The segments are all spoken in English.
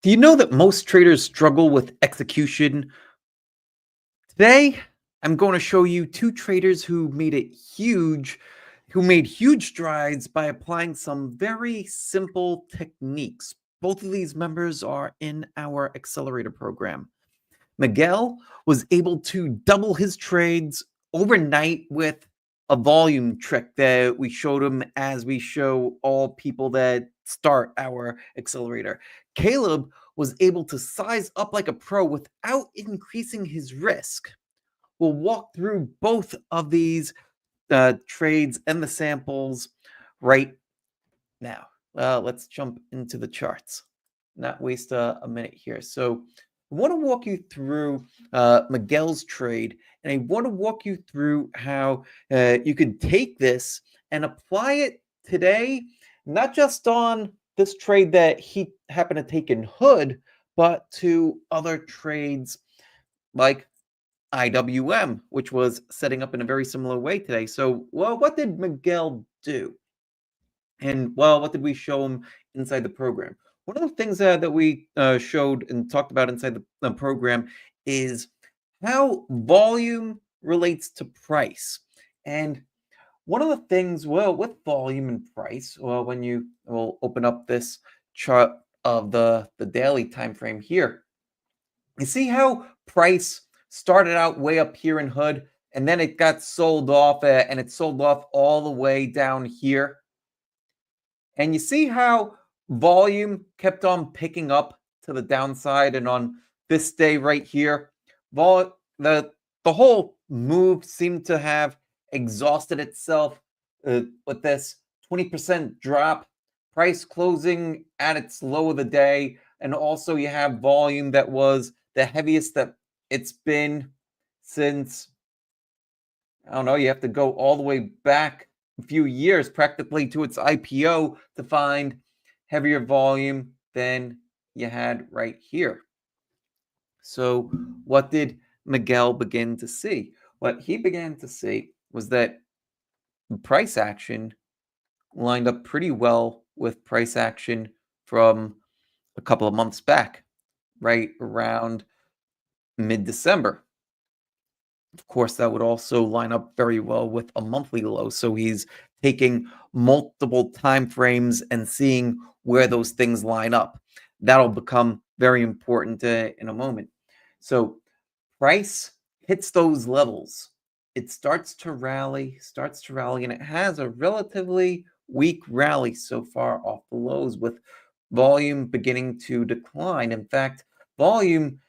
Do you know that most traders struggle with execution? Today, I'm going to show you two traders who made huge strides by applying some very simple techniques. Both of these members are in our accelerator program. Miguel was able to double his trades overnight with a volume trick that we showed him as we show all people that start our accelerator. Caleb was able to size up like a pro without increasing his risk. We'll walk through both of these trades and the samples right now. Let's jump into the charts, not waste a minute here. So I want to walk you through Miguel's trade, and I want to walk you through how you can take this and apply it today, not just on this trade that he happened to take in Hood, but to other trades like IWM, which was setting up in a very similar way today. So, well, what did Miguel do? And well, what did we show him inside the program? One of the things that we showed and talked about inside the program is how volume relates to price. And one of the things, well, with volume and price, well, when you will open up this chart of the daily time frame here, you see how price started out way up here in Hood, and then it got sold off, and it sold off all the way down here. And you see how volume kept on picking up to the downside, and on this day right here, the whole move seemed to have exhausted itself with this 20% drop, price closing at its low of the day, and also you have volume that was the heaviest that it's been since, I don't know, you have to go all the way back a few years practically to its IPO to find heavier volume than you had right here. So what did Miguel begin to see? What he began to see was that price action lined up pretty well with price action from a couple of months back, right around mid-December. Of course, that would also line up very well with a monthly low. So he's taking multiple time frames and seeing where those things line up. That'll become very important in a moment. So price hits those levels. It starts to rally, and it has a relatively weak rally so far off the lows, with volume beginning to decline. In fact, volume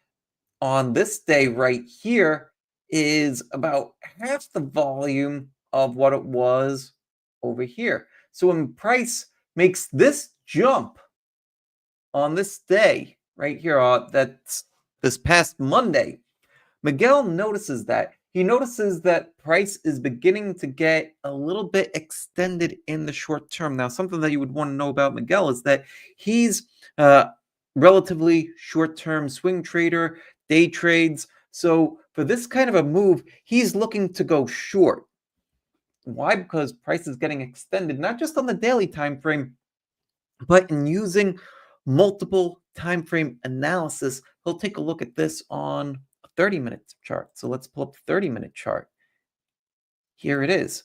on this day right here is about half the volume of what it was over here. So when price makes this jump on this day right here, that's this past Monday, Miguel notices that. He notices that price is beginning to get a little bit extended in the short term. Now, something that you would want to know about Miguel is that he's relatively short-term swing trader, day trades. So for this kind of a move, he's looking to go short. Why? Because price is getting extended, not just on the daily time frame, but in using multiple time frame analysis. He'll take a look at this on a 30-minute chart. So let's pull up the 30-minute chart. Here it is.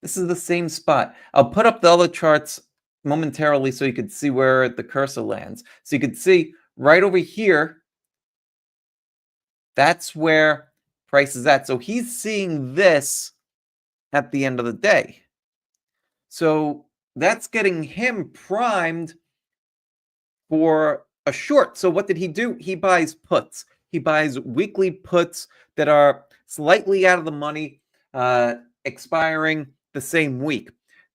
This is the same spot. I'll put up the other charts momentarily so you could see where the cursor lands. So you could see right over here, that's where price is at. So he's seeing this at the end of the day. So that's getting him primed for a short. So what did he do? He buys puts. He buys weekly puts that are slightly out of the money, expiring the same week.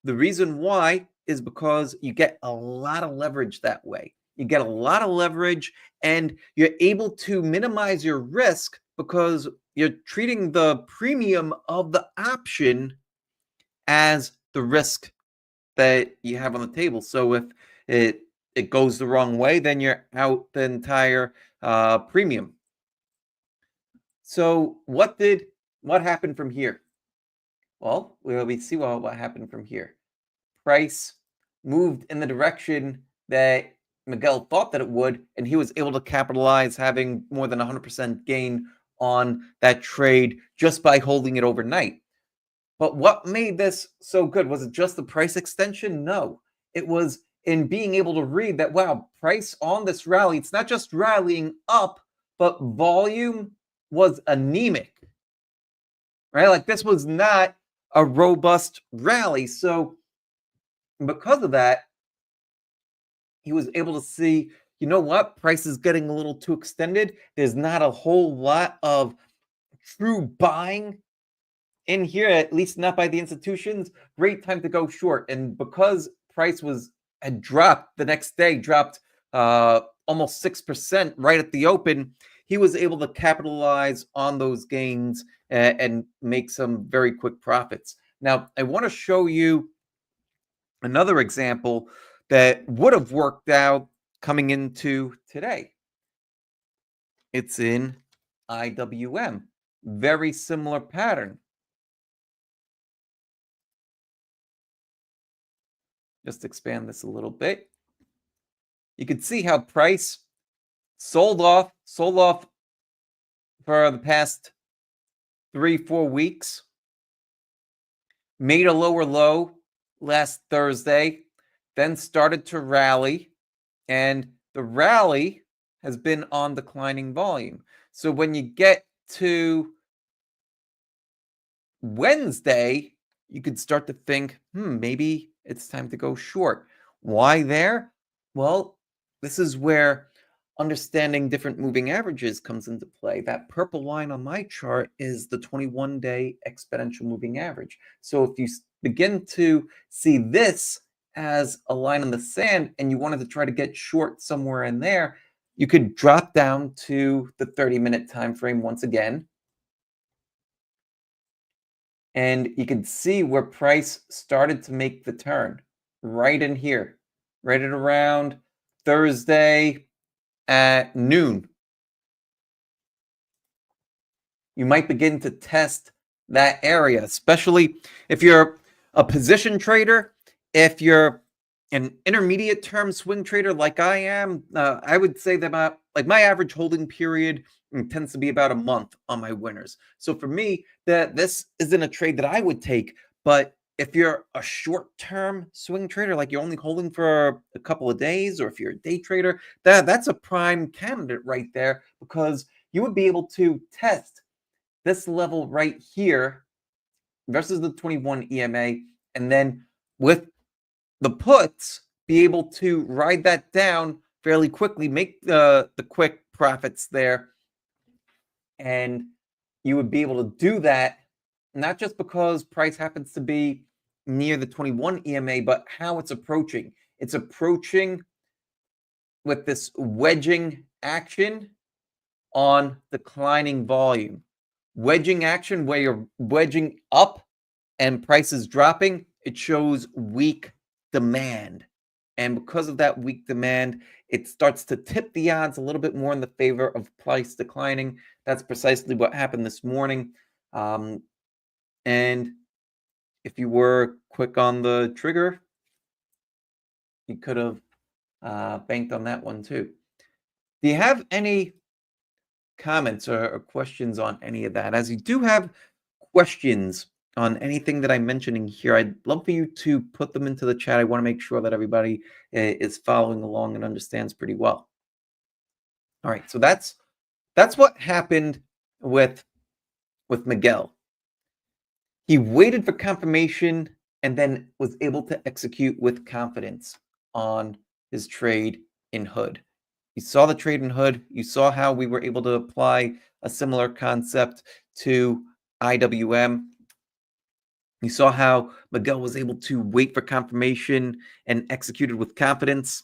The reason why is because you get a lot of leverage that way. You get a lot of leverage, and you're able to minimize your risk because you're treating the premium of the option as the risk that you have on the table. So if it goes the wrong way, then you're out the entire premium. So what happened from here? Well, we see what happened from here. Price moved in the direction that Miguel thought that it would, and he was able to capitalize, having more than 100% gain on that trade just by holding it overnight. But what made this so good? Was it just the price extension? No. It was in being able to read that, wow, price on this rally, it's not just rallying up, but volume was anemic, right? Like this was not a robust rally. So because of that, he was able to see, you know what, price is getting a little too extended. There's not a whole lot of true buying in here, at least not by the institutions. Great time to go short. And because price had dropped the next day, dropped almost 6% right at the open, he was able to capitalize on those gains and make some very quick profits. Now, I want to show you another example that would have worked out coming into today. It's in IWM. Very similar pattern. Just expand this a little bit. You can see how price sold off for the past 3-4 weeks. Made a lower low last Thursday, then started to rally, and the rally has been on declining volume. So when you get to Wednesday, you could start to think, maybe it's time to go short. Why there? Well, this is where understanding different moving averages comes into play. That purple line on my chart is the 21-day exponential moving average. So if you begin to see this as a line in the sand and you wanted to try to get short somewhere in there, you could drop down to the 30-minute time frame once again. And you can see where price started to make the turn right in here, right at around Thursday at noon. You might begin to test that area, especially if you're a position trader, if you're an intermediate term swing trader like I am. I would say that my average holding period tends to be about a month on my winners. So for me, this isn't a trade that I would take. But if you're a short-term swing trader, like you're only holding for a couple of days, or if you're a day trader, that's a prime candidate right there, because you would be able to test this level right here versus the 21 EMA, and then with the puts, be able to ride that down fairly quickly, make the quick profits there. And you would be able to do that, not just because price happens to be near the 21 EMA, but how it's approaching. It's approaching with this wedging action on declining volume. Wedging action where you're wedging up and price is dropping, it shows weak demand. And because of that weak demand, it starts to tip the odds a little bit more in the favor of price declining. That's precisely what happened this morning. And if you were quick on the trigger, you could have banked on that one too. Do you have any comments or questions on any of that? As you do have questions on anything that I'm mentioning here, I'd love for you to put them into the chat. I want to make sure that everybody is following along and understands pretty well. All right, so that's what happened with Miguel. He waited for confirmation and then was able to execute with confidence on his trade in Hood. You saw the trade in Hood. You saw how we were able to apply a similar concept to IWM. You saw how Miguel was able to wait for confirmation and executed with confidence.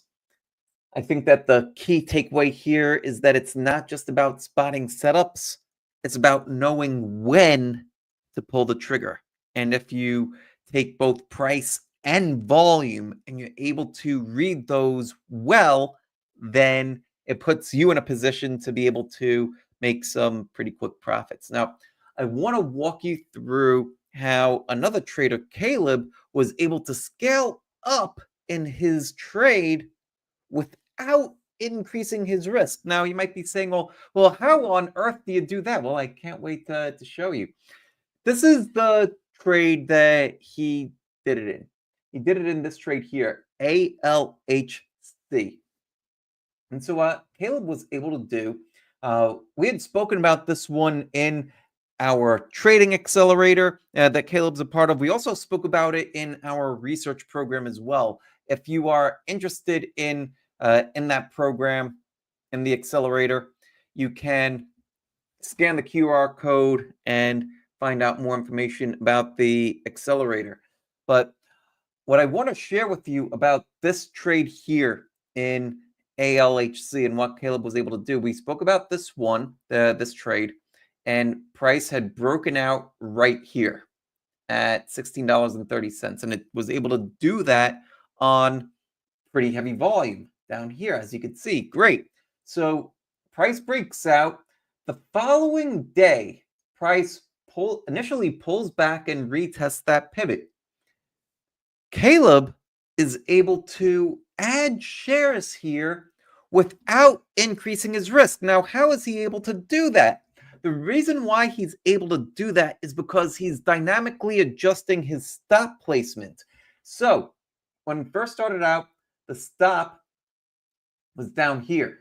I think that the key takeaway here is that it's not just about spotting setups. It's about knowing when to pull the trigger. And if you take both price and volume and you're able to read those well, then it puts you in a position to be able to make some pretty quick profits. Now, I want to walk you through how another trader, Caleb, was able to scale up in his trade without increasing his risk. Now, you might be saying, well, how on earth do you do that? Well, I can't wait to show you. This is the trade that he did it in. He did it in this trade here, ALHC. And so what Caleb was able to do, we had spoken about this one in our trading accelerator that Caleb's a part of. We also spoke about it in our research program as well. If you are interested in that program, in the accelerator, you can scan the QR code and find out more information about the accelerator. But what I want to share with you about this trade here in ALHC and what Caleb was able to do, we spoke about this one, this trade, and price had broken out right here at $16.30, and it was able to do that on pretty heavy volume down here, as you can see. Great. So price breaks out. The following day, price initially pulls back and retests that pivot. Caleb is able to add shares here without increasing his risk. Now, how is he able to do that? The reason why he's able to do that is because he's dynamically adjusting his stop placement. So when it first started out, the stop was down here,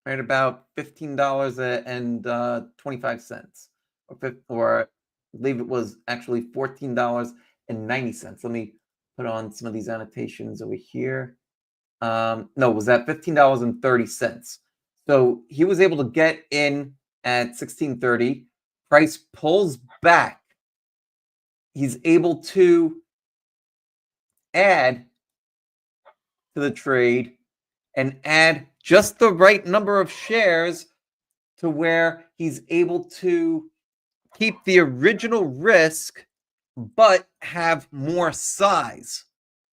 right about $15.25, or I believe it was actually $14.90. Let me put on some of these annotations over here. No, it was at $15.30. So he was able to get in at $16.30. Price pulls back. He's able to add to the trade and add just the right number of shares to where he's able to keep the original risk but have more size.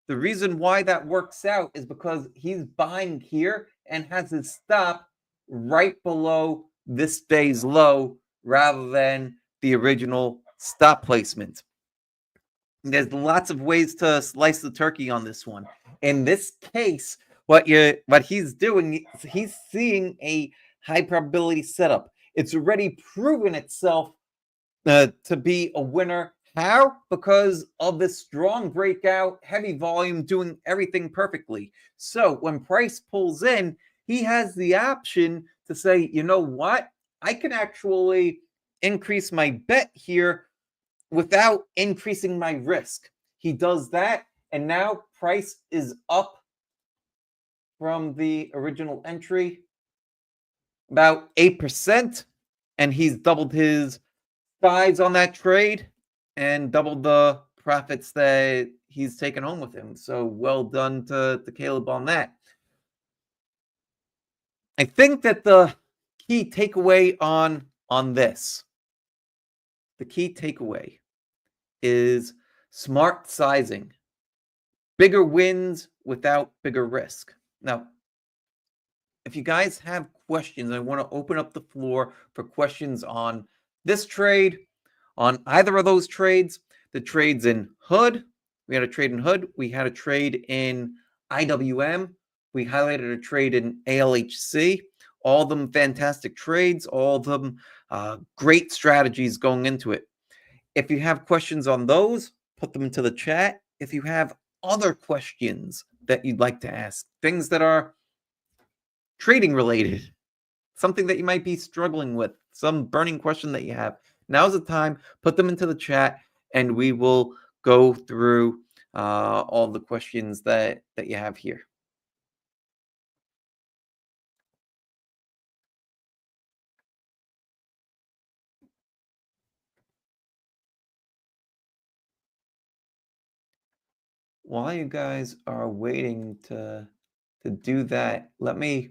The reason why that works out is because he's buying here and has his stop right below this day's low rather than the original stop placement. There's lots of ways to slice the turkey on this one. In this case, what he's doing, he's seeing a high probability setup. It's already proven itself to be a winner. How? Because of this strong breakout, heavy volume, doing everything perfectly. So when price pulls in, he has the option to say, you know what? I can actually increase my bet here without increasing my risk. He does that, and now price is up from the original entry about 8%, and he's doubled his size on that trade and doubled the profits that he's taken home with him. So well done to Caleb on that. I think that the key takeaway on this, the key takeaway is smart sizing. Bigger wins without bigger risk. Now, if you guys have questions, I want to open up the floor for questions on this trade, on either of those trades. The trades in Hood, we had a trade in Hood. We had a trade in IWM. We highlighted a trade in ALHC. All of them fantastic trades, all of them great strategies going into it. If you have questions on those, put them into the chat. If you have other questions that you'd like to ask, things that are trading related, something that you might be struggling with, some burning question that you have, now's the time. Put them into the chat, and we will go through all the questions that you have here. While you guys are waiting to do that, let me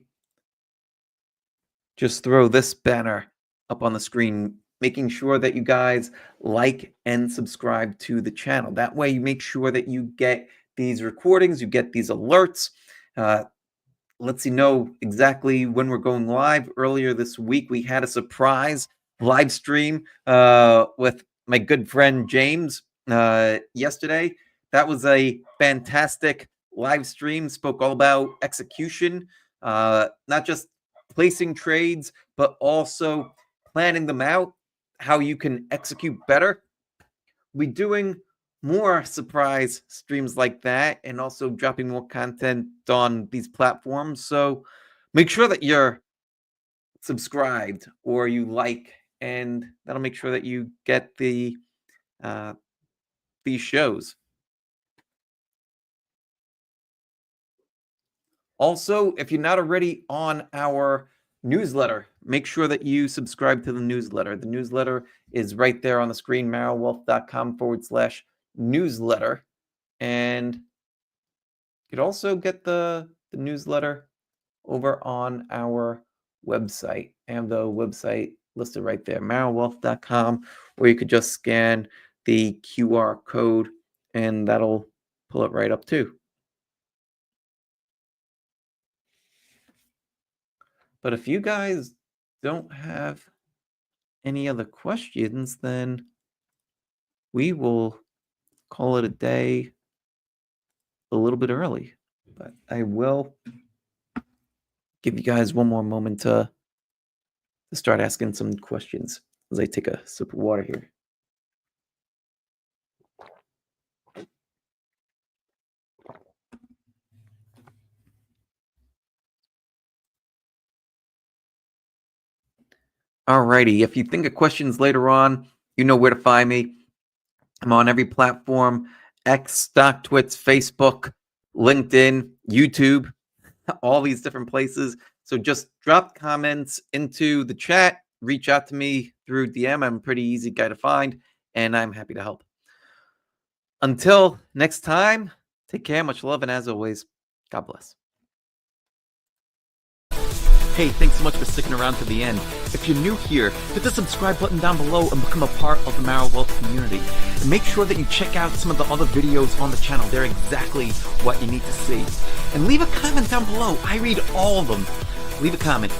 just throw this banner up on the screen, making sure that you guys like and subscribe to the channel. That way you make sure that you get these recordings, you get these alerts. Lets you know exactly when we're going live. Earlier this week, we had a surprise live stream with my good friend James yesterday. That was a fantastic live stream spoke all about execution, not just placing trades, but also planning them out, how you can execute better. We're doing more surprise streams like that and also dropping more content on these platforms. So make sure that you're subscribed or you like, and that'll make sure that you get these shows. Also, if you're not already on our newsletter, make sure that you subscribe to the newsletter. The newsletter is right there on the screen, marawealth.com/newsletter. And you could also get the newsletter over on our website. I have the website listed right there, marawealth.com, or you could just scan the QR code and that'll pull it right up too. But if you guys don't have any other questions, then we will call it a day a little bit early. But I will give you guys one more moment to start asking some questions as I take a sip of water here. Alrighty, if you think of questions later on, you know where to find me. I'm on every platform: X, StockTwits, Facebook, LinkedIn, YouTube, all these different places. So just drop comments into the chat, reach out to me through DM. I'm a pretty easy guy to find, and I'm happy to help. Until next time, take care, much love, and as always, God bless. Hey, thanks so much for sticking around to the end. If you're new here, hit the subscribe button down below and become a part of the MARA Wealth community. And make sure that you check out some of the other videos on the channel. They're exactly what you need to see. And leave a comment down below. I read all of them. Leave a comment.